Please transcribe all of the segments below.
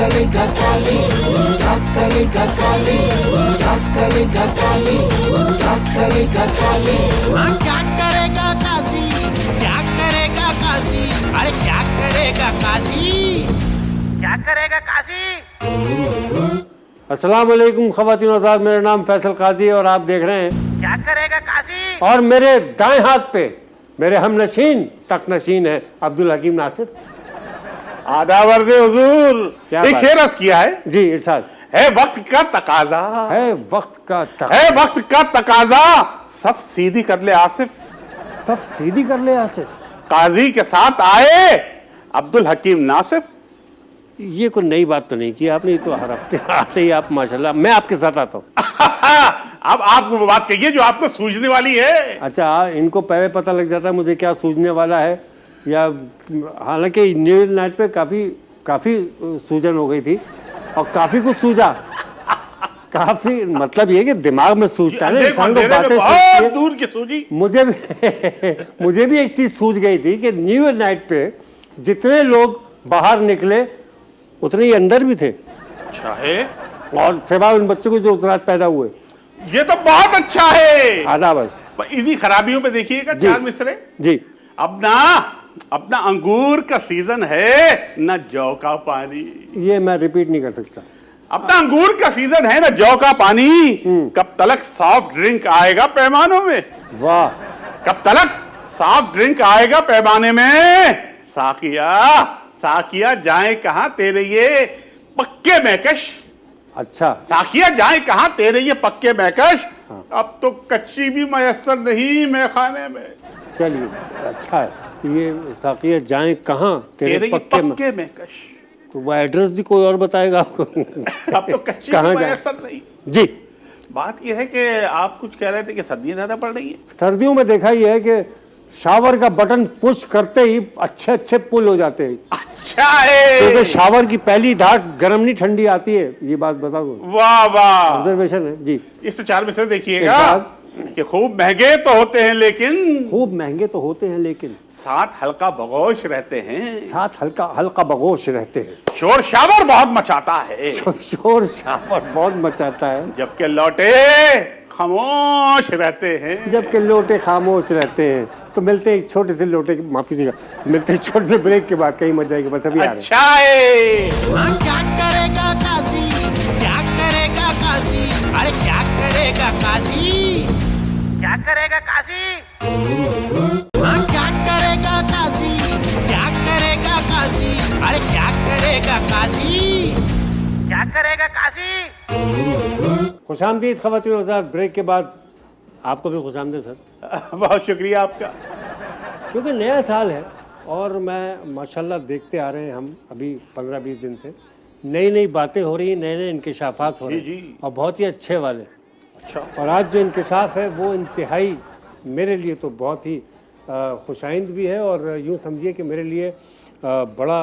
करेगा काजी, क्या करेगा काजी, क्या करेगा काजी, क्या करेगा काजी, क्या करेगा काजी, क्या करेगा काजी, अरे क्या करेगा काजी, क्या करेगा काजी। अस्सलाम वालेकुम ख़वातीन और हज़रात, मेरा नाम फैसल काजी और आप देख रहे हैं क्या करेगा काजी। और मेरे दाएं हाथ पे मेरे हमनशीन तकनशीन है अब्दुल हकीम नासिर। आदावर्द हुजूर, क्या एक बात? शेर अर्ज किया है, जी इरशाद। है वक्त का तकाजा, है वक्त का है वक्त का तकाजा, सब सीधी कर ले आसिफ, सब सीधी कर ले आसिफ। काजी के साथ आए अब्दुल हकीम नासिफ। ये कोई नई बात तो नहीं की आपने, ये तो हर हफ्ते आते ही आप माशाल्लाह। मैं आपके साथ आता हूँ। अब आप वो बात कहिए जो आपको सूझने वाली है। अच्छा, इनको पहले पता लग जाता है मुझे क्या सूझने वाला है, या हालांकि न्यूज़ नाइट पे काफ़ी सूजन हो गई थी और काफ़ी कुछ सूझा। काफ़ी मतलब ये कि दिमाग में सूझता है ना, इंसान को बातें बहुत सूझती है। दूर की सूझी। मुझे भी एक चीज़ सूझ गई थी कि न्यूज़ नाइट पे जितने लोग बाहर निकले उतने ही अंदर भी थे, अच्छा है, और सिवाय उन बच्चों को जो उस रात पैदा हुए। ये तो बहुत अच्छा है। आदाब इन्हीं खराबियों पे देखिएगा जी। चार मिसरे। जी। अपना अंगूर का सीजन है, न जौ का पानी। ये मैं रिपीट नहीं कर सकता। अपना अंगूर का सीजन है, न जौ का पानी। कब तलक सॉफ्ट ड्रिंक आएगा पैमानों में। वाह। कब तलक सॉफ्ट ड्रिंक आएगा पैमाने में। साकिया साकिया जाए कहां तेरे ये पक्के मैकश। अच्छा, साकिया जाए कहां तेरे ये पक्के मैकश। अब तो कच्ची भी मयसर नहीं मैं खाने में। चलिए अच्छा है। ये साकिया जाए कहाँ तेरे ये पक्के में। मैकश। तो वो एड्रेस भी कोई और बताएगा आपको। अब तो कच्ची कहाँ भी जाए? मयसर नहीं। जी। बात यह है कि आप कुछ कह रहे थे कि सर्दियां ज्यादा पड़ रही हैं। सर्दियों में देखा ही है कि शावर का बटन पुश करते ही अच्छे अच्छे पुल हो जाते हैं, अच्छा है, क्योंकि शावर की पहली धार गर्म नहीं ठंडी आती है। ये बात बताओ, वाह वाह, ऑब्जर्वेशन है जी। इस चार में से देखिएगा एक कि खूब महंगे तो होते हैं लेकिन खूब महंगे तो होते हैं लेकिन साथ हल्का बगोश रहते हैं। साथ हल्का हल्का बगोश रहते हैं। शोर शावर बहुत मचाता है, शोर शावर बहुत मचाता है, जबकि लौटे खामोश रहते हैं। जबकि लोटे खामोश रहते हैं। तो मिलते हैं एक छोटे से लोटे, माफ कीजिएगा, मिलते हैं छोटे से ब्रेक के बाद। कहीं मत जाएगी, बस अभी आ रहे हैं। अच्छा है, क्या करेगा काजी, क्या करेगा काजी, अरे क्या करेगा काजी, क्या करेगा काजी। क्या करेगा काजी, क्या करेगा काजी, अरे क्या करेगा काजी, क्या करेगा काजी। खुशामदीद ख़वातीन और हज़रात, ब्रेक के बाद आपको भी खुशामदीद सर। बहुत शुक्रिया आपका। क्योंकि नया साल है और मैं माशाल्लाह देखते आ रहे हैं हम अभी 15-20 दिन से नई नई बातें हो रही हैं, नए नए इंकशाफात हो रहे हैं, जी। और बहुत ही अच्छे वाले। अच्छा, और आज जो इंकशाफ है वो इंतहाई मेरे लिए तो बहुत ही खुशाइंद भी है, और यूँ समझिए कि मेरे लिए बड़ा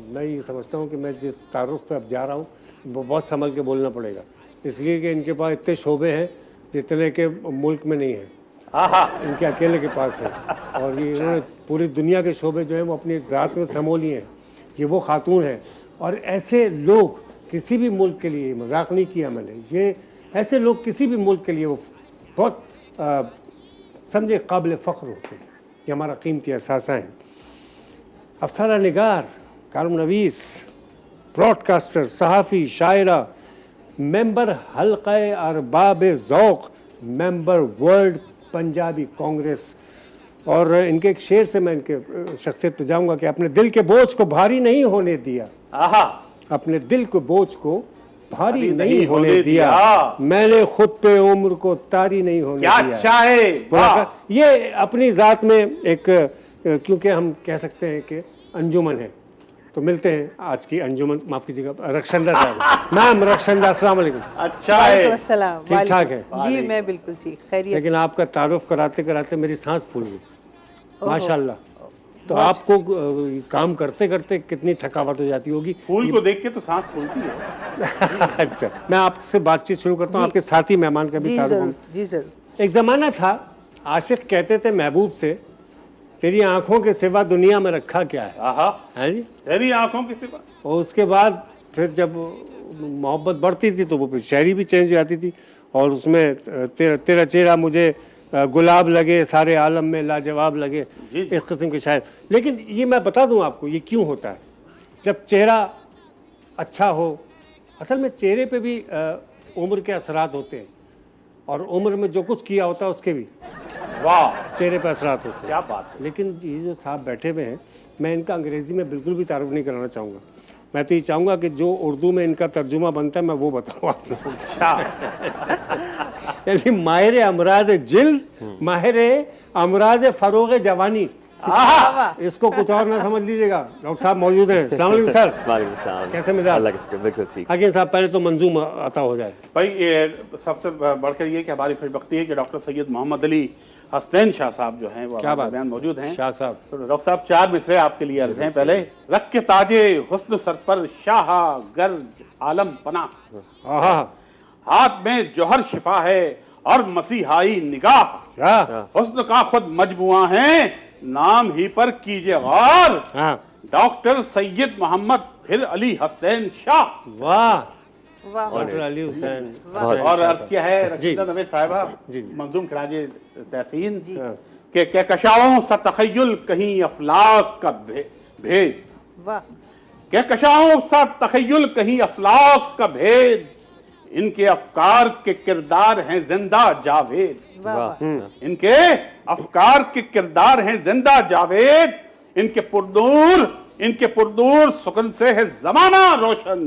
मैं ये समझता हूँ कि मैं जिस तारुफ पे अब जा रहा हूँ वो बहुत संभल के बोलना पड़ेगा, इसलिए कि इनके पास इतने शोबे हैं जितने के मुल्क में नहीं है। इनके अकेले के पास है, और ये इन्होंने पूरी दुनिया के शोबे जो हैं वो अपनी ज़ात में समो लिए हैं। ये वो खातून हैं, और ऐसे लोग किसी भी मुल्क के लिए, मजाक नहीं किया मैंने, ये ऐसे लोग किसी भी मुल्क के लिए वो बहुत समझे काबिल फ़ख्र होते हैं। ये हमारा कीमती एहसासा है। अफसाना निगार, कालम नवीस, ब्रॉडकास्टर, सहाफ़ी, शायरा, मेंबर हल्क़े अरबाब ज़ौक़, मेंबर वर्ल्ड पंजाबी कांग्रेस। और इनके एक शेर से मैं इनके शख्सियत पे जाऊंगा कि अपने दिल के बोझ को भारी नहीं होने दिया। अपने दिल के बोझ को भारी नहीं होने दिया, मैंने खुद पे उम्र को तारी नहीं होने दिया। अच्छा है। ये अपनी ज़ात में एक, क्योंकि हम कह सकते हैं कि अंजुमन है। तो मिलते हैं आज की अंजुमन, माफ कीजिएगा, रक्षंदा साहब। मैम रक्षंदा, अस्सलाम वालेकुम। अच्छा है, ठीक ठाक है जी, मैं बिल्कुल ठीक, खैरियत। लेकिन आपका तारुफ कराते कराते मेरी सांस फूल गई माशाल्लाह। तो आपको काम करते करते कितनी थकावट हो जाती होगी। फूल को देख के तो सांस फूलती है। अच्छा, मैं आपसे बातचीत शुरू करता हूँ। आपके साथी मेहमान का भी तारुफ। जी जरूर। एक ज़माना था, आशिक कहते थे महबूब से, तेरी आंखों के सिवा दुनिया में रखा क्या है। आहा, हैं जी। तेरी आंखों के सिवा। और उसके बाद फिर जब मोहब्बत बढ़ती थी तो वो फिर शायरी भी चेंज हो जाती थी, और उसमें तेरा चेहरा मुझे गुलाब लगे, सारे आलम में लाजवाब लगे, इस किस्म के शायर। लेकिन ये मैं बता दूं आपको ये क्यों होता है। जब चेहरा अच्छा हो, असल में चेहरे पे भी उम्र के असरात होते हैं, और उम्र में जो कुछ किया होता है उसके भी वाह, चेहरे पे असरात होते हैं। क्या बात है। लेकिन ये जो साहब बैठे हुए हैं, मैं इनका अंग्रेज़ी में बिल्कुल भी तारुफ नहीं कराना चाहूँगा। मैं तो ये चाहूँगा कि जो उर्दू में इनका तर्जुमा बनता है मैं वो बताऊँ आप लोगों को। यानी माहिर अमराज जिल्द, माहिर अमराज फ़रोग़ जवानी, इसको कुछ और ना समझ लीजिएगा। डॉक्टर साहब मौजूद हैं। अस्सलाम वालेकुम सर। वालेकुम सलाम। कैसे मिजाज? अल्लाह का शुक्र, बिल्कुल ठीक। हाकिम साहब पहले तो मंजूम अता हो जाए। भाई ये सबसे बढ़कर ये कि हमारी खुशबख्ती है कि डॉक्टर सैयद मोहम्मद अली हसनैन शाह साहब जो हैं वो क्या हमारे बात, दरमियान मौजूद हैं। शाह साहब, तो डॉक्टर साहब 4 मिसरे आपके लिए अर्ज हैं। पहले, रख के ताजे हुस्न सर पर शाह गर्ज आलम पना, आहा, हाथ में जोहर शिफा है और मसीहाई निगाह, क्या? हुस्न का खुद मजमुआ है, नाम ही पर कीजिए गौर, हाँ, डॉक्टर सैयद मोहम्मद फिर अली हसनैन शाह। वाह, वाह डॉक्टर अली हुसैन। और अर्ज किया है रशीदा नवे साहिबा जी, जी। मंजूम खराजे तहसीन हाँ। के कशाओं सा तखय्युल कहीं अफलाक का भेद, वाह के कशाओं सा तखय्युल कहीं अफलाक का भेद, इनके अफकार के किरदार हैं जिंदा जावेद, वाह वाह इनके अफकार के किरदार हैं जिंदा जावेद, इनके पुरदूर सुकन से है जमाना रोशन,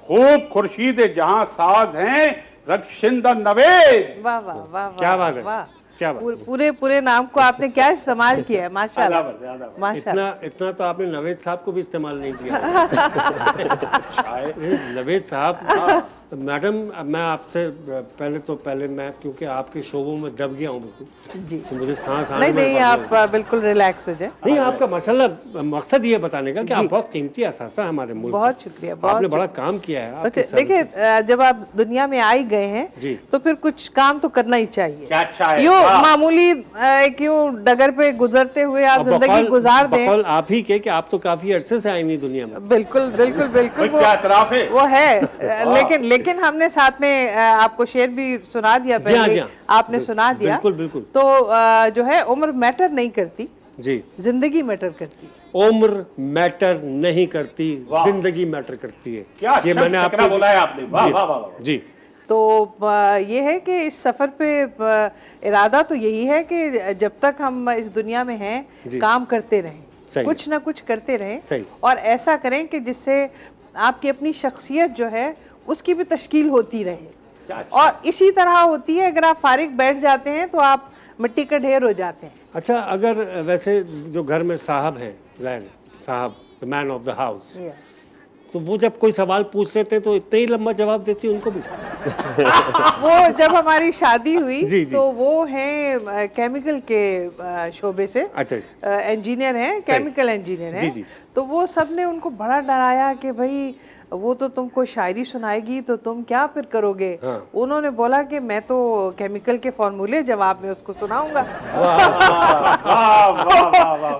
खूब खुर्शीद जहां साज हैं रक्षिंदा नवेद। वाह वाह वाह क्या बात है, वाह। क्या बात है। पूरे नाम को आपने क्या इस्तेमाल किया है, माशाल्लाह आदाब। माशाल्लाह। इतना तो आपने नवेद साहब को भी इस्तेमाल नहीं किया। नवेद साहब, मैडम मैं आपसे पहले मैं क्योंकि आपके शोबों में दब गया हूँ बिल्कुल जी तो मुझे सांस आने नहीं में नहीं, प्रॉब्लम आप बिल्कुल रिलैक्स हो जाए। नहीं आपका माशाल्लाह मकसद ये बताने का कि आप बहुत कीमती असासा है हमारे मुल्क बहुत का। शुक्रिया, बहुत आपने बड़ा काम किया है आपके ओके, देखिए जब आप दुनिया में आ ही गए हैं जी। तो फिर कुछ काम तो करना ही चाहिए। क्या अच्छा है। यूं वाह। मामूली क्यों डगर पे गुजरते हुए आप जिंदगी गुजार दें। बकौल आप ही के कि आप तो काफी अरसे से आई हुई दुनिया में। बिल्कुल बिल्कुल बिल्कुल क्या इतराफ है। वो है लेकिन हमने साथ में आपको शेर भी सुना दिया जी हाँ, पहले, जी हाँ। आपने सुना दिया। बिल्कुल बिल्कुल। तो जो है उम्र मैटर नहीं करती, जी, जिंदगी मैटर करती। उम्र मैटर नहीं करती, वाह। जिंदगी मैटर करती है। क्या ये शब्द मैंने चकरा आपको बोला है आपने। वाह जी, वाह वाह वाह। जी तो ये है कि इस सफ़र पे इरादा तो यही है कि जब तक हम इस दुनिया में हैं जी। काम करते रहें, सही। कुछ ना कुछ करते रहें सही। और ऐसा करें कि जिससे आपकी अपनी शख्सियत जो है उसकी भी तश्कील होती रहे। और इसी तरह होती है, अगर आप फारिग बैठ जाते हैं तो आप मिट्टी का ढेर हो जाते हैं। अच्छा, अगर वैसे जो घर में साहब हैं, जैन साहब the man of the house, तो वो जब कोई सवाल पूछ लेते हैं तो इतना ही लंबा जवाब देती है उनको भी। वो जब हमारी शादी हुई जी, जी। तो वो हैं केमिकल के शोबे से, अच्छा इंजीनियर हैं, केमिकल इंजीनियर हैं। जी, जी। तो वो सब ने उनको बड़ा डराया कि भाई वो तो तुमको शायरी सुनाएगी तो तुम क्या फिर करोगे। हाँ। उन्होंने बोला कि मैं तो केमिकल के फॉर्मूले जवाब में उसको सुनाऊंगा।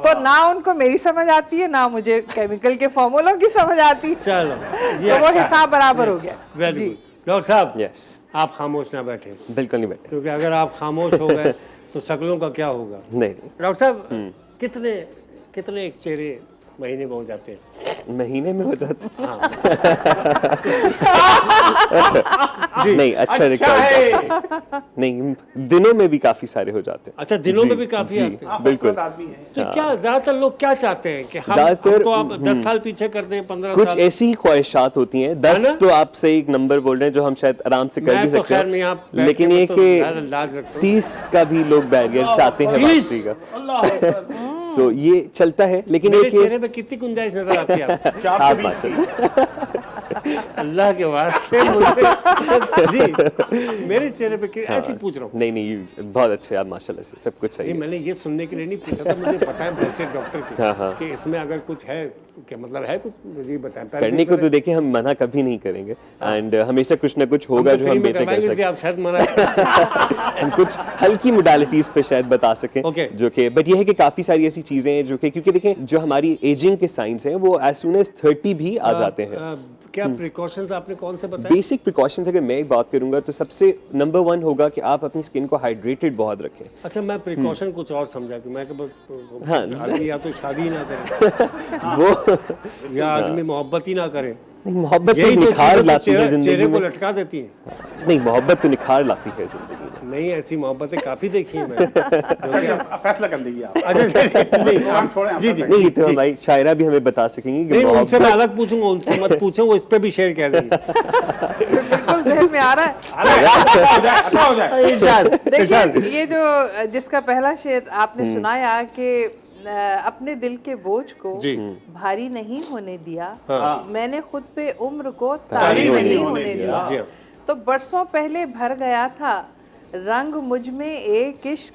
तो ना उनको मेरी समझ आती है ना मुझे केमिकल के फॉर्मूलों की समझ आती। चलो तो वो हिसाब बराबर हो गया। वेरी जी। गुड। डॉक्टर साहब, यस, आप खामोश ना बैठे, बिल्कुल नहीं बैठे। क्योंकि अगर आप खामोश हो गए तो शक्लों का क्या होगा। नहीं डॉक्टर साहब, कितने एक चेहरे महीने में हो जाते हैं? महीने में हो जाते। हाँ। नहीं, अच्छा रिकॉर्ड। नहीं, दिनों में भी काफी सारे हो जाते हैं। अच्छा, दिनों जी, में भी काफी जी, आते हैं। बिल्कुल। आदमी है। तो क्या ज्यादातर लोग क्या चाहते हैं कि हमको आप 10 साल पीछे कर दें, 15 कुछ साल? ऐसी ही ख्वाहिशात होती हैं। 10 ना? तो आपसे एक नंबर बोल रहे हैं जो हम शायद आराम से कर मैं भी तो सकते खैर नहीं, आप हैं, लेकिन ये कि लाज रखता हूँ। 30 का भी लोग बैरियर चाहते हैं 30? वापसी का। अल्लाह अकबर। सो ये चलता है, लेकिन मेरे एक चेहरे पे कितनी गुंजाइश नजर आती है आपको? 420 की। अल्लाह के वास्ते मुझे जी मेरे चेहरे पे ऐसे पूछ रहा हूँ। नहीं, बहुत अच्छे आप माशाल्लाह से, सब कुछ सही नहीं, है। मैंने ये सुनने के लिए नहीं पूछा था, मुझे बताएं वैसे डॉक्टर की हाँ, हाँ। कि इसमें अगर कुछ है, क्या मतलब है कुछ, मुझे बताएं। करने को तो देखिए हम मना कभी नहीं करेंगे, एंड हमेशा कुछ ना कुछ होगा जो हम बेहतर कर सकते आप शायद मना हैं। हम कुछ हल्की मोडालिटीज पे शायद बता सकें, Okay. जो कि बट ये है कि काफी सारी ऐसी चीजें हैं जो कि, क्योंकि देखें जो हमारी एजिंग के साइंस हैं वो एज सून एज 30 भी आ जाते हैं। क्या प्रिकॉशंस आपने कौन से बताए? बेसिक प्रिकॉशंस अगर मैं बात करूंगा तो सबसे नंबर 1 होगा कि आप अपनी स्किन को हाइड्रेटेड बहुत रखें। अच्छा, मैं प्रिकॉशन कुछ और समझा कि मैं हाँ। आदमी या तो शादी ही ना करे वो या आदमी मोहब्बत ही ना करे, मोहब्बत तो यही तो निखार चीजें तो लाती है जिंदगी चेहरे को में। लटका देती हैं। नहीं, मोहब्बत तो निखार लाती है जिंदगी में। नहीं, ऐसी मोहब्बतें काफी देखी हैं मैंने। अब फैसला कर लीजिए आप। अच्छा नहीं, हम छोड़ें, हम जी जी नहीं तो हमारी शायरा भी हमें बता सकेंगी कि नहीं, उनसे मैं मोहब्बत अलग पूछूंगा, उनसे मत पूछो, वो इस पे भी शेर कह देंगे। बिल्कुल जहन में आ रहा है। अच्छा हो जाए। इरशाद, इरशाद। देखिए, ये जो जिसका पहला शेर आपने सुनाया कि अपने दिल के बोझ को जी। भारी नहीं होने दिया, हाँ। मैंने खुद पे उम्र को तारी तारी नहीं नहीं होने होने दिया। दिया। जी हाँ। तो बरसों पहले भर गया था रंग मुझ में एक इश्क,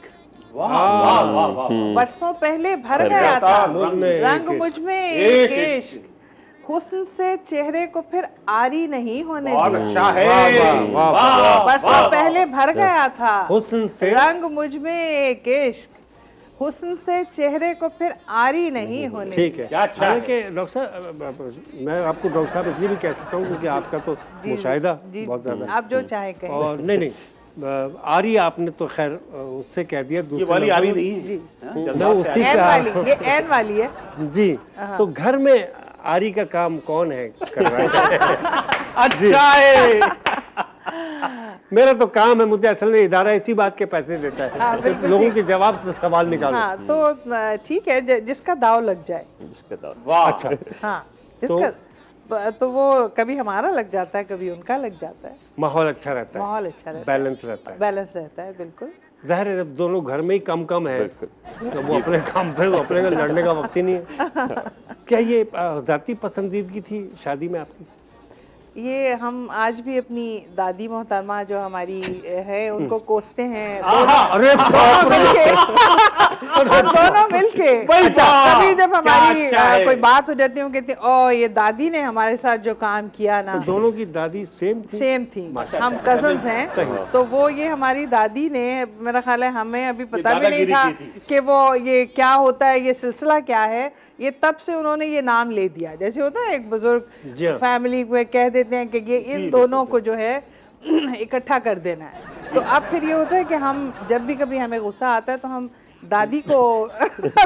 वाह वाह वाह वाह। बरसों पहले भर भर गया गया था मुझ में एक रंग इश्क। मुझ में एक एक इश्क। इश्क, हुस्न से चेहरे को फिर आरी नहीं होने बहुत दिया। अच्छा है। वाह, वाह, वाह, बरसों पहले भर गया था हुस्न से रंग मुझ में एक इश्क, हुस्न से चेहरे को फिर आरी नहीं होने ठीक है। क्या अच्छा है। हालांकि डॉक्टर साहब, मैं आपको डॉक्टर साहब इसलिए भी कह सकता हूँ क्योंकि आपका तो मुशाहिदा जी, बहुत ज्यादा है। आप जो चाहे कहें। और नहीं, आरी आपने तो खैर उससे कह दिया। ये दूसरे वाली आ रही नंबर- नहीं है। हाँ, मैं जज्बात से उसी एन का वाली, ये एन वाली है। जी, तो घर में आरी का काम कौन है कर रहा है? अच्छा है। मेरा तो काम है, मुझे असल में इदारा इसी बात के पैसे देता हाँ, है, बिल्कुल लोगों ठीक। के जवाब से सवाल निकालो। हाँ, तो ठीक है, जिसका दाव लग जाए। जिसका दाव। वाह। अच्छा, हाँ, तो- जिसका तो वो कभी हमारा लग जाता है, कभी उनका लग जाता है। माहौल अच्छा रहता है, माहौल अच्छा रहता है, बैलेंस रहता है। बैलेंस रहता है, बिल्कुल। जाहिर है जब दोनों घर में ही कम कम है बिल्कुल। तो वो अपने काम पे, वो अपने को लड़ने का वक्त ही नहीं है। क्या ये जाती पसंदीदगी थी शादी में आपकी? ये हम आज भी अपनी दादी मोहतरमा जो हमारी है उनको कोसते हैं, अरे दोनों मिलके दोनों मिलके। कभी जब हमारी अच्छा है। कोई बात हो जाती है, वो कहते हैं ओ ये दादी ने हमारे साथ जो काम किया ना, तो दोनों की दादी सेम थी? सेम थी। हम कजन्स हैं, तो वो ये हमारी दादी ने, मेरा ख्याल है हमें अभी पता भी नहीं दादागिरी था की थी। कि वो ये क्या होता है, ये सिलसिला क्या है, ये तब से उन्होंने ये नाम ले दिया। जैसे होता है एक बुजुर्ग जी हाँ। फैमिली में कह देते हैं कि ये इन दोनों को जो है इकट्ठा कर देना है। तो अब फिर ये होता है कि हम जब भी कभी हमें गुस्सा आता है तो हम दादी को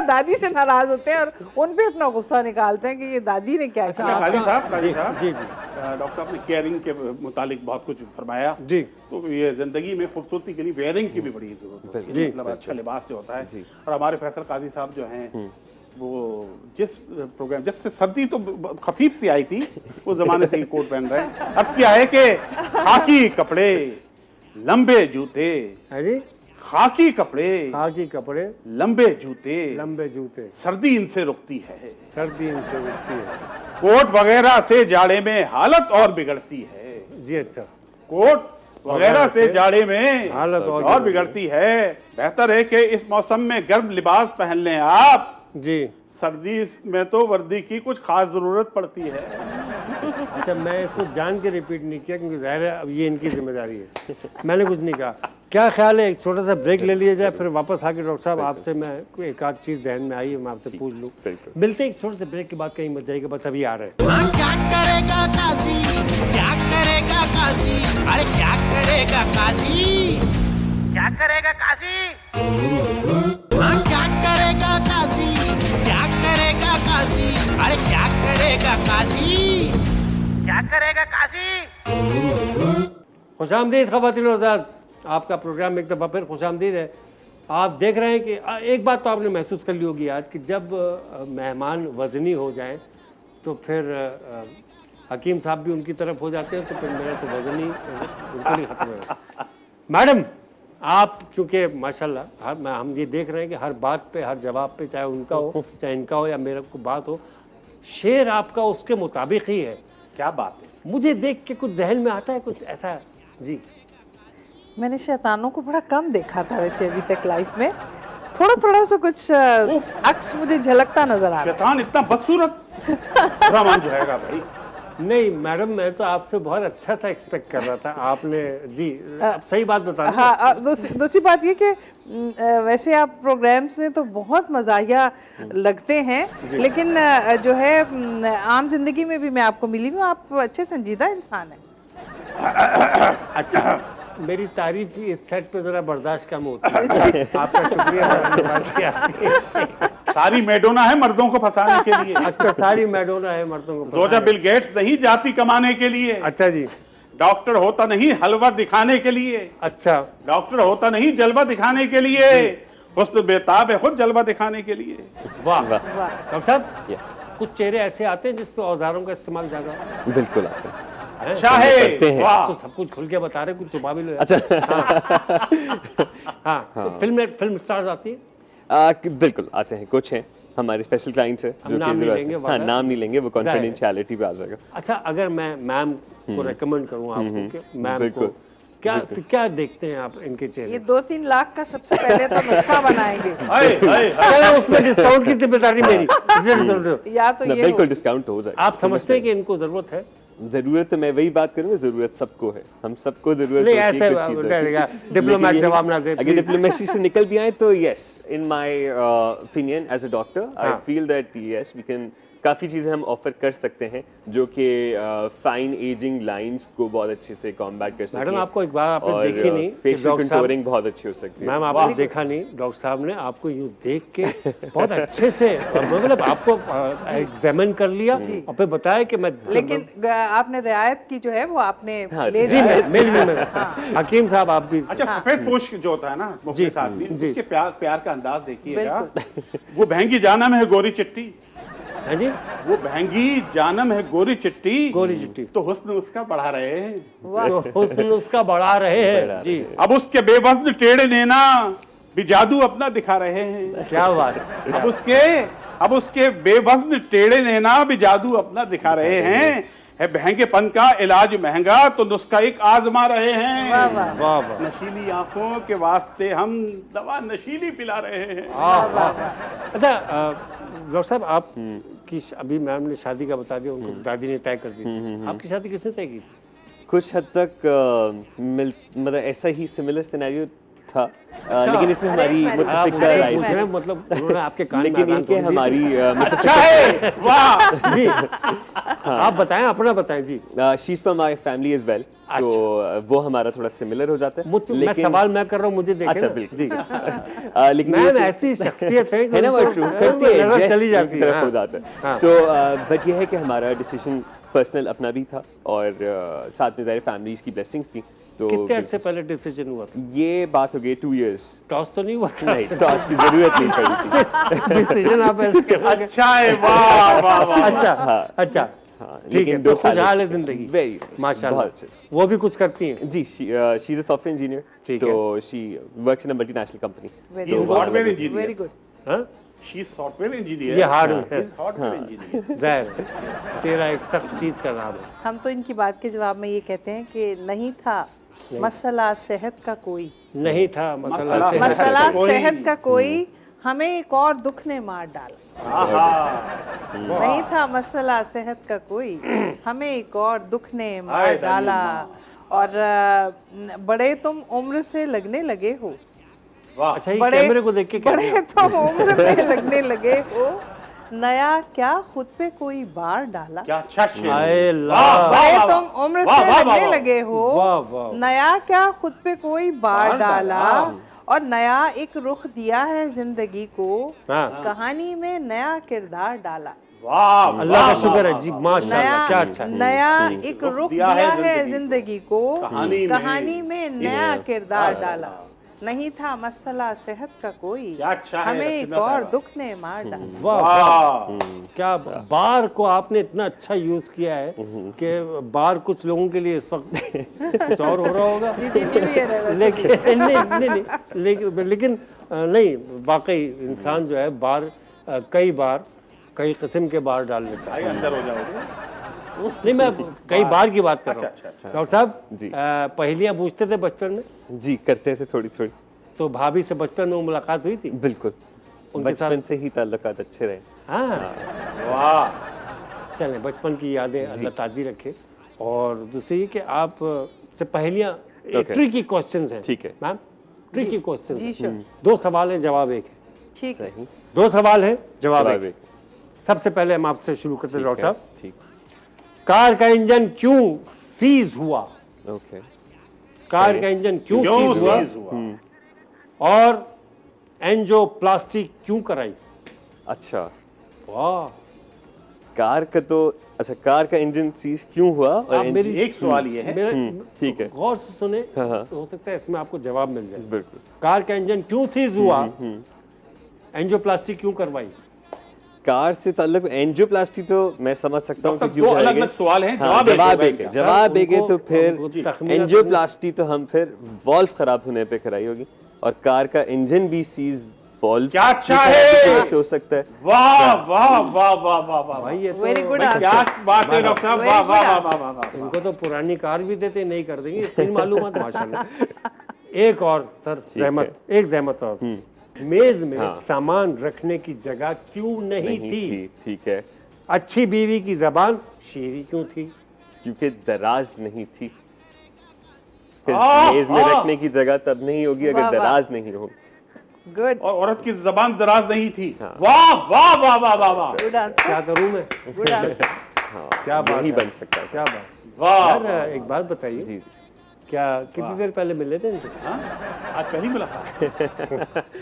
दादी से नाराज होते हैं और उन पे अपना गुस्सा निकालते हैं कि ये दादी ने क्या अच्छा, किया। काजी साहब, काजी जी, साहब, जी, डॉक्टर साहब ने केयरिंग के मुतालिक बहुत कुछ फरमाया। जी। तो ये जिंदगी में खूबसूरती के लिए वेयरिंग की भी बड़ी जरूरत होती है। जी। मतलब अच्छा लिबास जो होता है। और हमारे फैसल काजी साहब जो हैं, वो जिस प्रोग्राम, जब से सर्दी तो खफीफ सी आई थी, उस जमाने से ही कोट पहन रहे हैं। अर्ज किया है कि खाकी कपड़े, लंबे जूते, अरे खाकी कपड़े, खाकी कपड़े, लंबे जूते, लंबे जूते, सर्दी इनसे रुकती है, सर्दी इनसे रुकती है। कोट वगैरह से जाड़े में हालत और बिगड़ती है। जी अच्छा, कोट वगैरह से जाड़े में हालत और बिगड़ती है। बेहतर है कि इस मौसम में गर्म लिबास पहन लें आप। जी। सर्दी में तो वर्दी की कुछ खास जरूरत पड़ती है। अच्छा, मैं इसको जान के रिपीट नहीं किया क्योंकि जाहिर है अब ये इनकी जिम्मेदारी है, मैंने कुछ नहीं कहा। क्या ख्याल है एक छोटा सा ब्रेक ले लिया जाए, फिर वापस आके डॉक्टर साहब आपसे मैं कोई एक आध चीज ध्यान में आई है, मैं आपसे पूछ लूँ। मिलते हैं एक छोटे से ब्रेक के बाद, कहीं मत जाइएगा, बस अभी आ रहे हैं। हाँ, क्या करेगा काशी, क्या करेगा काशी, अरे क्या करेगा काशी, क्या करेगा काशी, हाँ, क्या करेगा काशी, क्या करेगा काशी, अरे क्या करेगा काशी, क्या करेगा काशी। खुशामदीद ख़वातीन और हज़रात, आपका प्रोग्राम एक दफ़ा फिर खुशामदीद है। आप देख रहे हैं कि एक बात तो आपने महसूस कर ली होगी आज कि जब मेहमान वज़नी हो जाएं तो फिर हकीम साहब भी उनकी तरफ हो जाते हैं, तो फिर मेरा तो वज़नी बिल्कुल ही ख़त्म है। मैडम, आप क्योंकि माशाल्लाह हम ये देख रहे हैं कि हर बात पे, हर जवाब पे, चाहे उनका हो चाहे इनका हो या मेरे को बात हो, शेर आपका उसके मुताबिक ही है। क्या बात है। मुझे देख के कुछ जहन में आता है कुछ ऐसा? जी, मैंने शैतानों को बड़ा कम देखा था वैसे अभी तक लाइफ में, थोड़ा थोड़ा सा कुछ अक्स मुझे झलकता नजर आ रहा है। शैतान इतना बदसूरत बुरा मान जो हैगा भाई। नहीं मैडम, मैं तो आपसे बहुत अच्छा सा एक्सपेक्ट कर रहा था। आपने जी आप सही बात बता रहे हैं। हाँ, दूसरी बात ये कि वैसे आप प्रोग्राम्स में तो बहुत मज़ाहिया लगते हैं, लेकिन जो है आम जिंदगी में भी मैं आपको मिली हूँ, आप अच्छे संजीदा इंसान हैं। अच्छा, मेरी तारीफ की इस सेट पे जरा बर्दाश्त कम होती है। आपका शुक्रिया धन्यवाद कि आपकी- सारी मैडोना है मर्दों को फंसाने के लिए। अच्छा, सारी मैडोना है मर्दों को सोचा बिल गेट्स नहीं जाती कमाने के लिए, अच्छा जी, डॉक्टर होता नहीं हलवा दिखाने के लिए, अच्छा डॉक्टर होता नहीं जलवा दिखाने के लिए, हुस्न बेताब है खुद जलवा दिखाने के लिए। वाह वाह। डॉक्टर साहब, कुछ चेहरे ऐसे आते हैं जिसपे औजारों का इस्तेमाल ज्यादा है। बिल्कुल आते हैं। अच्छा है, करते हैं। वाह। तो सब कुछ खुल के बता रहे, कुछ छुपा भी लो। अच्छा। हाँ, तो फिल्म स्टार्स आती है। बिल्कुल आते हैं, कुछ हैं हमारे स्पेशल क्लाइंट्स हैं हम जो नाम कि नहीं जरूरत लेंगे, है। हाँ, वादा। नाम नहीं लेंगे, वो कॉन्फिडेंशियलिटी पे आ जाएगा। अच्छा, अगर मैं मैम को रेकमेंड करूँ आपको कि मैम को बिल्कुल। क्या देखते हैं आप इनके ये चेहरे? 2-3 लाख का सबसे पहले तो नुस्खा बनाएंगे, हाय, हाय, हाय। चलो, उसमें डिस्काउंट की जिम्मेदारी मेरी। इसलिए सुन रहे हो। या तो ना, ये बिल्कुल हो। डिस्काउंट तो हो जाएगा। आप समझते हैं कि इनको जरूरत है? जरूरत तो मैं वही बात करूंगा, जरूरत सबको है, हम सबको जरूरत नहीं, होती है ऐसे कुछ चीज़ों डरेगा, की। डिप्लोमेट लेकिन जवाब ना दे, अगर please। डिप्लोमेसी से निकल भी आए तो yes, in my opinion as a doctor I हाँ। Feel that yes we can, काफ़ी चीज़ें हम ऑफर कर सकते हैं जो कि फाइन एजिंग लाइंस को बहुत अच्छे से कॉम्बैट कर सकते हैं। मैडम, आपको एक बार आपने और देखी नहीं कि फेशियल डॉक्टर साहब- कंटूरिंग बहुत अच्छी हो सकती है। मैम, आपने देखा नहीं, डॉक्टर साहब ने आपको यूं देख के बहुत अच्छे से मतलब आपको एग्जामिन कर लिया और फिर बताया कि मैं लेकिन आपने रियायत की जो है वो आपने हाँ, ले जी ली। मेरी हकीम साहब आप भी अच्छा, सफेद पोश जो होता है ना मुफ्लिस आदमी, जी। उसके प्यार का अंदाज देखिएगा। वो बहंगी जानम है गोरी चिट्टी, हैं जी, वो बहंगी जानम है गोरी चिट्टी, गोरी चिट्टी। तो हुस्न उसका बढ़ा रहे हैं। तो हुस्न उसका बढ़ा रहे हैं जी। अब उसके बेवजन टेढ़े नैना भी जादू अपना दिखा रहे हैं। क्या बात है। अब उसके बेवजन टेढ़े नैना भी जादू अपना दिखा रहे हैं। है बहंगेपन का इलाज महंगा तो नुस्खा एक आजमा रहे हैं। वाह वाह वाह वाह नशीली आंखों के वास्ते हम दवा नशीली पिला रहे हैं। अच्छा, डॉक्टर साहब, आप की अभी मैम ने शादी का बता दिया, उनको दादी ने तय कर दी। आपकी शादी किसने तय की? कुछ हद तक मतलब ऐसा ही सिमिलर सिनेरियो था, लेकिन इसमें हमारी Arranged marriage। आप मुत्तफिका मुझे राय पूछ रहे थी। हैं, मतलब उन्होंने आपके कान में लेकिन आदान ये कि तोड़ दी। हमारी अच्छा है, वाह। जी, आप बताएं, अपना बताएं जी। She is from my family as well, तो वो हमारा थोड़ा सिमिलर हो जाता है। मुझसे मैं सवाल मैं कर रहा हूँ, मुझे देखें अच्छा ना। बिल्कुल जी, लेकिन ये मैम कि- ऐसी शख्सियत है कि है ना, वो उनको- ट्रू उनको करती है, नजर yes, चली जाती एक तरफ है। हो जाता हाँ। है। सो बट ये है कि हमारा डिसीजन पर्सनल अपना भी था और साथ में सारे फैमिलीज की ब्लेसिंग्स थी। तो कितने अर्से पहले डिसीजन हुआ था? ये बात हो गई 2 years। टॉस तो नहीं हुआ था? नहीं, तो आज की जरूरत नहीं पड़ी थी। डिसीजन आप ऐसे कर रहे हैं। अच्छा है, वाह वाह वाह। अच्छा अच्छा, हाँ, ठीक है, लेकिन तो 2 साल खुशहाल है जिंदगी। वेरी माशाल्लाह, बहुत अच्छे से। वो भी कुछ करती हैं? जी, she is a software engineer, ठीक तो she works in a multinational company. Very He is good. hardware very engineer. Good. हाँ? She is software engineer. ये हार्ड He है। is hardware engineer. ज़ाहिर है, तेरा एक सख्त चीज का नाम है। हम तो इनकी बात के जवाब में ये कहते हैं कि नहीं था मसला सेहत का कोई, नहीं था मसला मसला से- मसला कोई। सेहत का कोई, हमें एक और दुख ने मार डाला। आहा। नहीं था मसला सेहत का कोई, हमें एक और दुख ने मार हाय डाला। और बड़े तुम उम्र से लगने लगे हो, वाह। अच्छा, ये कैमरे को देख के कह रही बड़े हैं। तुम उम्र में लगने लगे हो, नया क्या खुद पे कोई बार डाला। क्या अच्छा शेर। आए वाह, ला, बड़े वाह, तुम उम्र वाह, से वाह, लगने वाह, लगे हो, वाह, वाह। नया क्या खुद पे कोई बार बार डाला, डाला। और नया एक रुख दिया है जिंदगी को, हाँ। कहानी में नया किरदार डाला। वाह, अल्लाह का वाह, शुक्र है वाह, जी, वाह। माशाल्लाह, क्या अच्छा है। नया एक रुख दिया है जिंदगी को, कहानी में नया किरदार डाला। नहीं था मसला सेहत का कोई, क्या अच्छा है, हमें एक रफीना और साहबा। दुख ने मार डाला। वाह, वाह। क्या बार को आपने इतना अच्छा यूज किया है कि बार कुछ लोगों के लिए इस वक्त कुछ और हो रहा होगा। लेकिन लेकिन नहीं, वाकई इंसान जो है बार कई किस्म के बार डाल लेता है। भाई अंदर हो जाओगे। नहीं, मैं कई बार की बात कर रहा अच्छा, अच्छा, हूँ। डॉक्टर साहब जी। पहेलियां पूछते थे बचपन में, जी करते थे थोड़ी थोड़ी। तो भाभी से बचपन में मुलाकात हुई थी? बिल्कुल, उनके साथ- बचपन से ही ताल्लुकात अच्छे रहे। हाँ, वाह। चलें, बचपन की यादें अल्लाह ताज़ी रखे। और दूसरी ये कि आप से पहेलियाँ Okay. ट्रिकी क्वेश्चंस हैं। ठीक है। मैम, ट्रिकी क्वेश्चंस जी, हैं। sure. 2 सवाल है, जवाब 1 है। ठीक है। सही 2 सवाल है, जवाब जवाब 1। एक। सबसे पहले हम आपसे शुरू करते हैं ठीक डॉक्टर है, साहब। ठीक कार का इंजन क्यों सीज हुआ? ओके कार सही। का इंजन क्यों क्यों सीज हुआ? सीज हुआ? और एंजियोप्लास्टी क्यों कराई? अच्छा वाह, कार का तो अच्छा कार का इंजन सीज क्यों हुआ और आप मेरी एक सवाल ये है, ठीक है। गौर से सुने, हाँ। तो हो सकता है इसमें आपको जवाब मिल जाए। बिल्कुल कार का इंजन क्यों सीज हुआ? एंजियोप्लास्टी क्यों करवाई? कार से ताल्लुक एंजियोप्लास्टी तो मैं समझ सकता हूँ सब कि 2 क्यों अलग कराएंगे। अलग सवाल हैं, हाँ, जवाब एक है होगा जवाब एक है, उनको- तो फिर उनको तखमीना एंजियोप्लास्टी तो हम फिर वॉल्व खराब होने पे कराई होगी, और कार का इंजन भी सीज वॉल्व क्या चाहे? हो सकता है। वाह वाह वाह वाह वाह वाह भाई ये तो वेरी गुड भाई, क्या आंसर। बात है डॉक्टर साहब, Very वाह good वाह वाह answer. वाह वाह वाह। इनको तो पुरानी कार भी देते नहीं कर देंगे, इतनी मालूमात माशाल्लाह। एक और सर, जहमत, एक जहमत और, मेज में हाँ। सामान रखने की जगह क्यों नहीं नहीं थी? थी, ठीक है, अच्छी बीवी की जबान शीरी क्यों थी? क्योंकि दराज नहीं थी। फिर आह, मेज में आह। रखने की जगह तब नहीं होगी अगर वाह, वाह। दराज नहीं हो। गुड और औरत की जबान दराज नहीं थी। हाँ। वाह वाह वाह वाह वाह वाह गुड आंसर। क्या करूं मैं? Good answer. हाँ, क्या बात यही है। बन सकता है। क्या बात? वाह यार एक बात बताइए, जी क्या कितनी देर पहले मिले थे इनसे? हाँ? आज पहली मुलाकात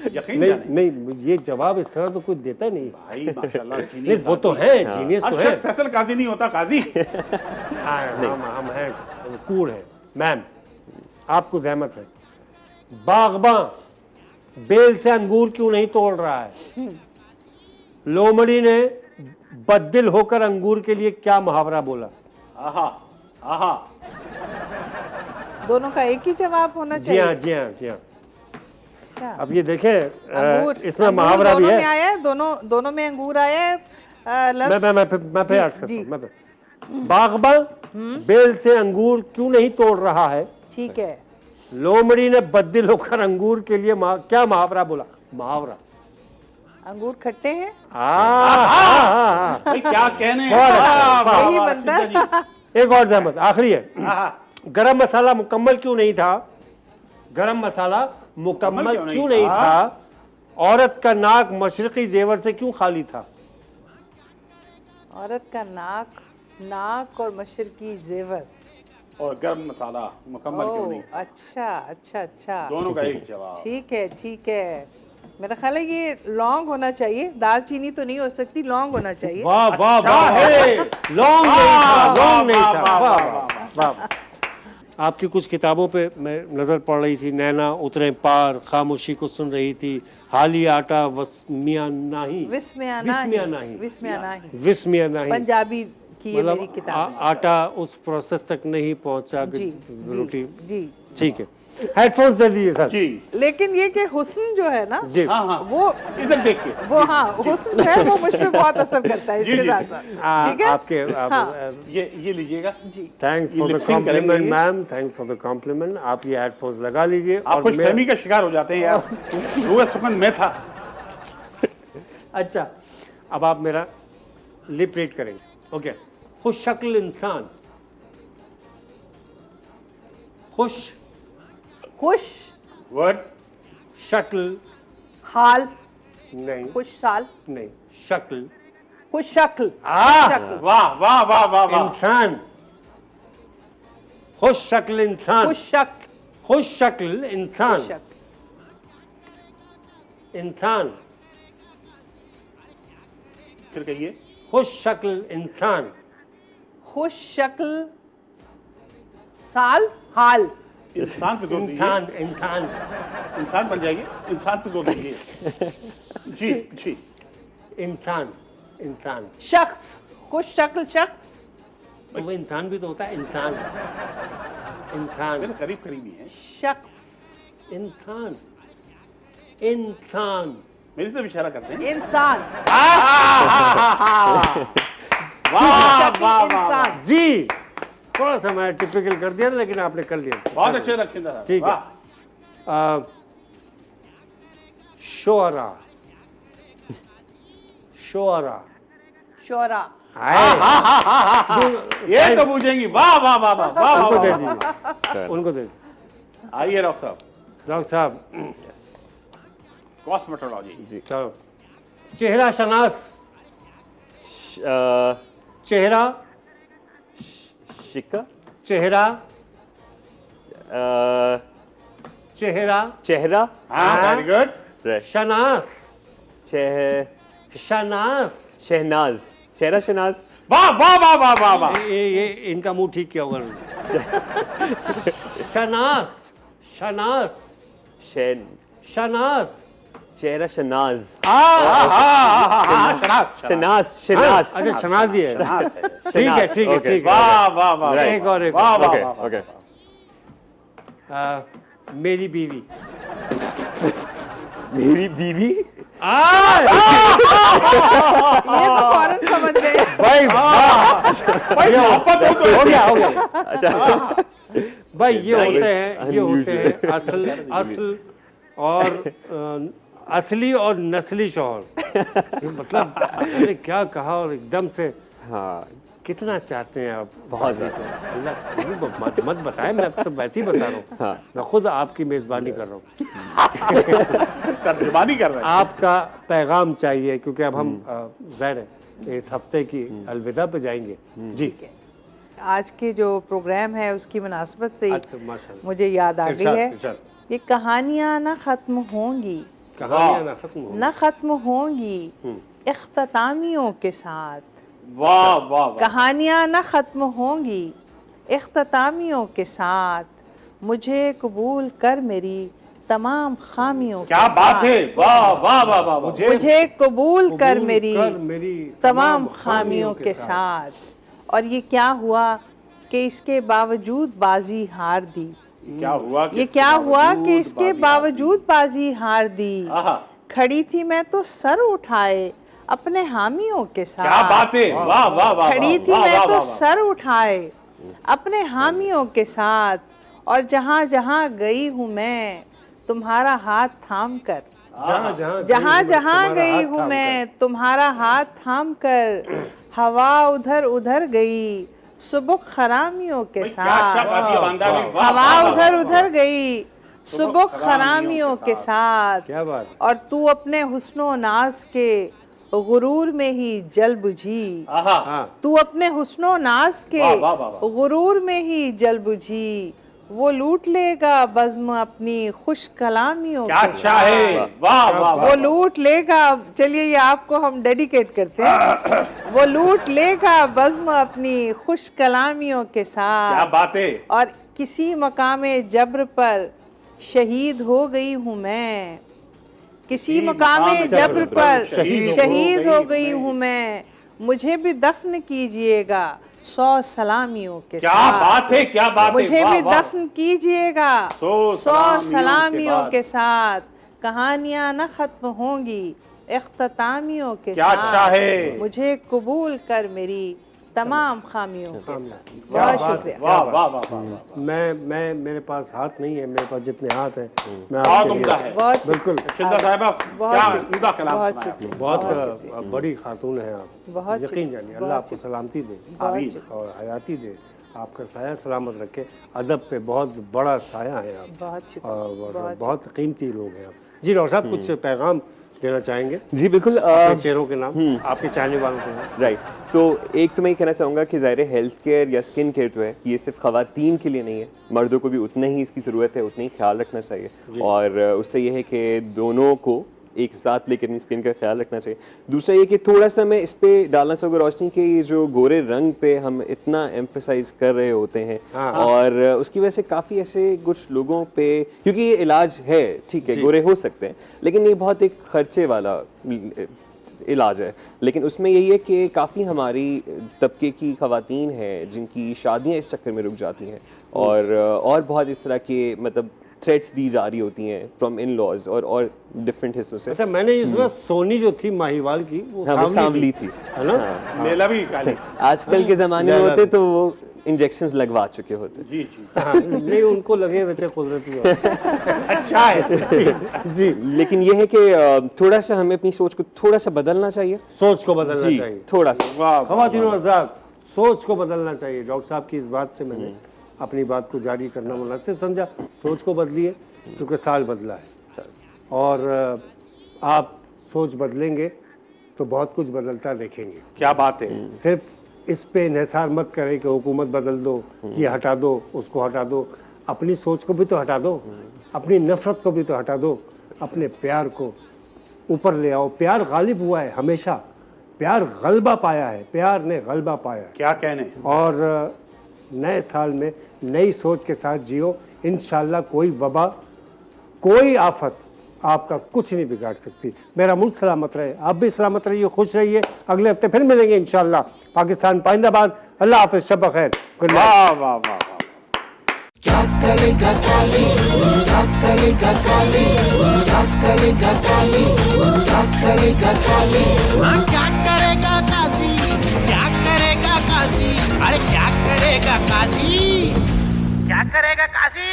यकीन नहीं जाने नहीं, ये जवाब इस तरह तो कोई देता नहीं। भाई माशाल्लाह नहीं, जीनियस वो तो आदमी। है, जीनियस तो हर है। शख्स फैसल काजी नहीं होता, काजी। हम हैं, कूल है। मैम, आपको जहमत है, बागबां बेल से अंगूर क्यों नहीं तोड़ रहा है? लोमड़ी ने बददिल होकर अंगूर के लिए क्या मुहावरा बोला? आहा आहा दोनों का एक ही जवाब होना जी हाँ, चाहिए। जी हाँ, जी हाँ। अच्छा। अब ये देखें, अंगूर इसमें अंगूर मुहावरा भी दोनों है। में आया है, दोनों में अंगूर आया है। मैं फिर अर्ज करता जी। हूँ। बागबां बेल से अंगूर क्यों नहीं तोड़ रहा है? ठीक है। लोमड़ी ने बददिल होकर अंगूर के लिए क्या मुहावरा बोला? मुहावरा। अंगूर खट्टे हैं। हाँ। भाई क्या कहने बहुत अच्छा, वाह, वाह, यही वाह, बनता है। शिंदा जी। एक और जहमत, आखिरी है। आहा, गरम मसाला मुकम्मल क्यों नहीं था? गरम मसाला मुकम्मल क्यों नहीं था? औरत का नाक मशरकी जेवर से क्यों खाली था? औरत का नाक और मशरकी जेवर। और गरम मसाला मुकम्मल क्यों ओह, नहीं? अच्छा अच्छा अच्छा। दोनों का एक जवाब। ठीक है ठीक है। मेरा ख्याल है ये लौंग होना चाहिए, दालचीनी तो नहीं हो सकती, लौंग होना चाहिए। वाह वाह वाह, है। लॉन्ग नहीं था, लॉन्ग नहीं था। वाह, वाह वाह, वाह वाह। आपकी कुछ किताबों पे मैं नजर पड़ रही थी, नैना उतरे पार, खामोशी को सुन रही थी, हाली आटा वस्मिया नाही, विस्मया विस्मया नाही। नाही, विस्मया नाही। विस्मया नहीं। पंजाबी की ये मेरी मतलब किताब है। आटा उस प्रोसेस तक नहीं पहुंचा कि जी रोटी। जी। ठीक है, हेडफोन्स दे दीजिए सर। जी लेकिन ये कि हुस्न जो है ना, जी हाँ हाँ वो इधर देख के हाँ हुस्न है, वो मुझ पे बहुत असर करता है इसके जी। साथ साथ। ठीक है। आपके हाँ। ये लीजिएगा। जी। थैंक्स ये for the lip sync compliment करेंगे। Ma'am, thanks for the compliment. आप ये हेडफोन्स लगा लीजिए। आप खुश मैं- फहमी का शिकार हो जाते हैं यार। रुआ सुकन मैं था। अच्छा, अब आप मेरा लिप रीड करेंगे। ओके, खुश शक्ल इंसान, खुश वर्ड शक्ल हाल, नहीं, खुश साल, नहीं, शक्ल खुश शक्ल। शक्ल। वाह वाह वाह वाह वाह। इंसान, खुश शक्ल इंसान, खुश शक्ल। खुश शक्ल इंसान, खुश शक्ल। इंसान, फिर कहिए। खुश शक्ल इंसान, खुश शक्ल साल हाल। इंसान पे जोर दीजिए। इंसान, इंसान, इंसान बन जाइए, इंसान पे जोर दीजिए। जी जी। इंसान, इंसान। शख्स, खुश शक्ल शख्स। तो वो इंसान भी तो होता है, इंसान, इंसान, मेरे करीब करीब ही है। शख्स, इंसान, इंसान। मेरी तरफ इशारा करते हैं। इंसान। वाह शक्ल वाह वाह। इंसान। जी, थोड़ा सा मैं टिपिकल कर दिया था, लेकिन आपने कर लिया। बहुत अच्छे रखें जरा। ठीक है। वाह। शोरा, शोरा, शोरा, ये तो पूछेंगी, वाह वाह वाह वाह वाह उनको दे वाह। दीजिए, उनको दे दीजिए। आइए डॉक्टर साहब, डॉक्टर साहब कॉस्मेटोलॉजी। चलो, चेहरा शनास, अ, चेहरा शिका, चेहरा अ, चेहरा चेहरा, हाँ, वेरी गुड। right. शनास, शनास। शहनाज, चेहरा शहनाज, वाह वाह वाह वाह वाह वाह। ये इनका मुंह ठीक किया होगा उन्होंने। शनास, शनास, शहन, शनास। चेहरा शनाज, शनाज, शनाज, हाँ, शनाज, अच्छा शनाज ही है। शनाज है। ठीक है, ठीक है, Okay. ठीक है। वाह वाह वाह। Right. एक और, एक वाह और। वाह ओके वाह। ओके, मेरी बीवी। मेरी बीवी, ये तो फौरन समझ गए। भाई भाई मोहब्बत हो तो हो गया, हो गया। अच्छा भाई ये होते हैं, ये होते हैं Unusual. असल और असली और नस्ली शौहर। ये मतलब मैंने क्या कहा, और एकदम से हाँ कितना चाहते हैं आप? बहुत ज़्यादा। अल्लाह, मत बताएं, मैं तो वैसे ही बता रहा हूँ। हाँ। मैं खुद आपकी मेजबानी कर रहा हूँ। तर्जुमानी कर रहे हैं। आपका पैगाम चाहिए, क्योंकि अब हम ज़ाहिर है इस हफ्ते की अलविदा पे जाएंगे। जी, आज के जो प्रोग्राम है उसकी मुनासबत से ही अच्छा, माशाल्लाह। मुझे याद आ इरशाद, गई है, इरशाद। ये कहानियाँ ना खत्म होंगी, कहानियाँ ना खत्म हो। न खत्म होंगी इख्तितामियों के साथ। वाह वाह वाह। कहानियाँ न खत्म होंगी इख्तितामियों के साथ, मुझे कबूल कर मेरी तमाम खामियों के क्या बात साथ। है, वाह वाह वाह वाह वाह। मुझे कबूल कर मेरी मेरी तमाम खामियों के साथ। और ये क्या हुआ कि इसके बावजूद बाजी हार दी। क्या हुआ कि ये इसके क्या हुआ बावजूद कि इसके बाजी बावजूद बाजी हार दी। आहा, खड़ी थी मैं तो सर उठाए अपने हामियों के साथ। क्या बात है, वाह वाह वाह। खड़ी थी वाह, मैं वाह, तो वाह, वाह। सर उठाए अपने हामियों के साथ, और जहाँ जहाँ गई हूँ मैं तुम्हारा हाथ थाम कर। जहाँ जहाँ गई हूँ मैं तुम्हारा हाथ थाम कर, हवा उधर उधर गई सुबह खरामियों के क्या अच्छा साथ। बात है, बांदा ने, वाह, हवा वाह, वाह, उधर वाह, उधर गई सुबह खरामियों के साथ। क्या बात। और तू अपने हुस्नो नाज के गुरूर में ही जल बुझी। आहा, हाँ, तू अपने हुस्नो नाज के वाह, वाह, वाह, वाह। गुरूर में ही जल बुझी, वो लूट लेगा बज़्म अपनी खुश कलामियों क्या के अच्छा साथ। है, वाह वाह वो वाह। लूट लेगा, चलिए ये आपको हम डेडिकेट करते हैं। वो लूट लेगा बज़्म अपनी खुश कलामियों के क्या साथ। बात है। और किसी मकामे जब्र पर शहीद हो गई हूँ मैं, किसी मकामे जब्र पर शहीद हो गई हूँ मैं, मुझे भी दफन कीजिएगा 100 सलामियों के क्या साथ। बात है, क्या बात है, मुझे वाह, भी वाह। दफन कीजिएगा 100 100 सलामियों सलामियों के के साथ। कहानियाँ न खत्म होंगी इख्तितामियों के क्या साथ। अच्छा है। मुझे कबूल कर मेरी तमाम खामियों के साथ। क्या बहुत बात है। शुक्रिया। वाह वाह वाह वाह। मैं मेरे पास हाथ नहीं है, मेरे पास जितने हाथ हैं मैं बहुत आपके उम्दा लिए है। बहुत बिल्कुल शिंदा साहिबा, बहुत क्या शुक्रिया। उम्दा कलाम बहुत सुनाया शुक्रिया। बहुत शुक्रिया। बड़ी खातून है आप, बहुत यकीन शुक्रिया। जानिए। बहुत अल्लाह आपको शुक्रिया। सलामती दे आमीन। शुक्रिया। और हयाती दे, आपका साया सलामत रखे। अदब पे बहुत बड़ा साया है आप, बहुत शुक्रिया। और बहुत कीमती लोग हैं आप। जी डॉक्टर साहब, कुछ पैगाम देना चाहेंगे जी बिल्कुल। अपने चेहरों के नाम, आपके चाहने वालों के नाम? राइट, सो एक तो मैं ये कहना चाहूँगा कि ज़ाहिर है हेल्थ केयर या स्किन केयर जो है ये सिर्फ ख़वातीन के लिए नहीं है, मर्दों को भी उतना ही इसकी ज़रूरत है, उतना ही ख्याल रखना चाहिए। और उससे ये है कि दोनों को एक साथ लेकर अपनी स्किन का ख्याल रखना चाहिए। दूसरा ये कि थोड़ा सा मैं इस पे डालना चाहूँगा रोशनी कि ये जो गोरे रंग पे हम इतना एम्फेसाइज कर रहे होते हैं, और उसकी वजह से काफ़ी ऐसे कुछ लोगों पे, क्योंकि ये इलाज है, ठीक है गोरे हो सकते हैं, लेकिन ये बहुत एक खर्चे वाला इलाज है। लेकिन उसमें यही है कि काफ़ी हमारी तबके की ख़वातीन हैं जिनकी शादियाँ इस चक्कर में रुक जाती हैं, और बहुत इस तरह के मतलब थ्रेट्स दी जा रही होती हैं फ्रॉम इन लॉज और डिफरेंट हिस्सों से। अच्छा, मैंने इस बार सोनी जो थी माहीवाल की, वो हाँ, वो सांवली थी, है ना? मेला भी काली। आजकल के ज़माने में होते तो वो इंजेक्शंस लगवा चुके होते। जी जी हाँ, नहीं उनको लगे हुए थे कुदरती बात। अच्छा है। जी, लेकिन ये है कि थोड़ा सा हमें अपनी सोच को थोड़ा सा बदलना चाहिए। सोच को बदलना जी, चाहिए। थोड़ा सा। वाह ख़वातीन और हज़रात, सोच को बदलना चाहिए। डॉक्टर साहब की इस बात से मैंने अपनी बात को जारी करना मुनासिब समझा। सोच को बदलिए क्योंकि साल बदला है और आप सोच बदलेंगे तो बहुत कुछ बदलता देखेंगे। क्या बात है। सिर्फ इस पे इन्हिसार मत करें कि हुकूमत बदल दो, ये हटा दो, उसको हटा दो। अपनी सोच को भी तो हटा दो, अपनी नफरत को भी तो हटा दो, अपने प्यार को ऊपर ले आओ। प्यार गालिब हुआ है हमेशा, प्यार गलबा पाया है, प्यार ने गलबा पाया है। क्या कहने। और नए साल में नई सोच के साथ जियो। इंशाल्लाह कोई वबा, कोई आफत आपका कुछ नहीं बिगाड़ सकती। मेरा मुल्क सलामत रहे, आप भी सलामत रहिए, खुश रहिए। अगले हफ्ते फिर मिलेंगे इंशाल्लाह। पाकिस्तान पाइंदाबाद। अल्लाह हाफ़िज़, शब बख़ैर। Good night. वाह वाह वाह वाह। क्या करेगा काजी, क्या करेगा काजी, क्या करेगा काजी, क्या करेगा काजी। हाँ क्या करेगा काशी, क्या करेगा काशी, अरे क्या करेगा काशी, क्या करेगा काशी।